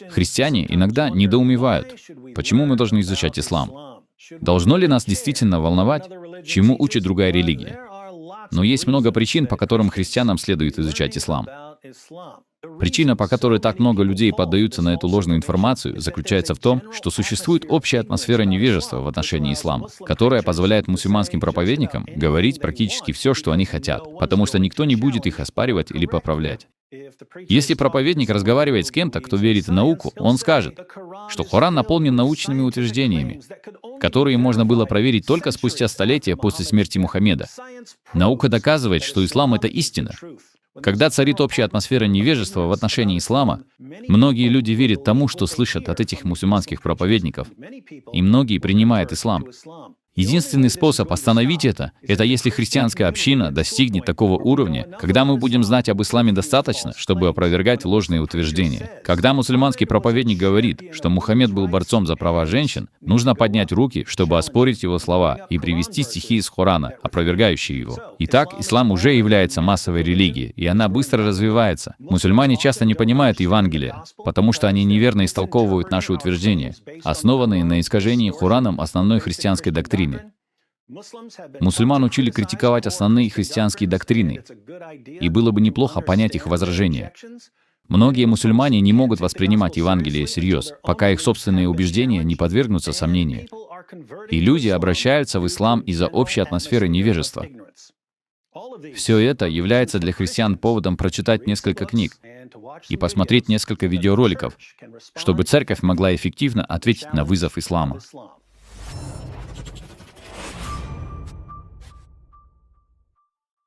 Христиане иногда недоумевают, почему мы должны изучать ислам. Должно ли нас действительно волновать, чему учит другая религия? Но есть много причин, по которым христианам следует изучать ислам. Причина, по которой так много людей поддаются на эту ложную информацию, заключается в том, что существует общая атмосфера невежества в отношении ислама, которая позволяет мусульманским проповедникам говорить практически все, что они хотят, потому что никто не будет их оспаривать или поправлять. Если проповедник разговаривает с кем-то, кто верит в науку, он скажет, что Коран наполнен научными утверждениями, которые можно было проверить только спустя столетия после смерти Мухаммеда. Наука доказывает, что ислам — это истина. Когда царит общая атмосфера невежества в отношении ислама, многие люди верят тому, что слышат от этих мусульманских проповедников, и многие принимают ислам. Единственный способ остановить это если христианская община достигнет такого уровня, когда мы будем знать об исламе достаточно, чтобы опровергать ложные утверждения. Когда мусульманский проповедник говорит, что Мухаммед был борцом за права женщин, нужно поднять руки, чтобы оспорить его слова и привести стихи из Корана, опровергающие его. Итак, ислам уже является массовой религией, и она быстро развивается. Мусульмане часто не понимают Евангелия, потому что они неверно истолковывают наши утверждения, основанные на искажении Кораном основной христианской доктрины. Мусульман учили критиковать основные христианские доктрины, и было бы неплохо понять их возражения. Многие мусульмане не могут воспринимать Евангелие всерьез, пока их собственные убеждения не подвергнутся сомнению. И люди обращаются в ислам из-за общей атмосферы невежества. Все это является для христиан поводом прочитать несколько книг и посмотреть несколько видеороликов, чтобы церковь могла эффективно ответить на вызов ислама.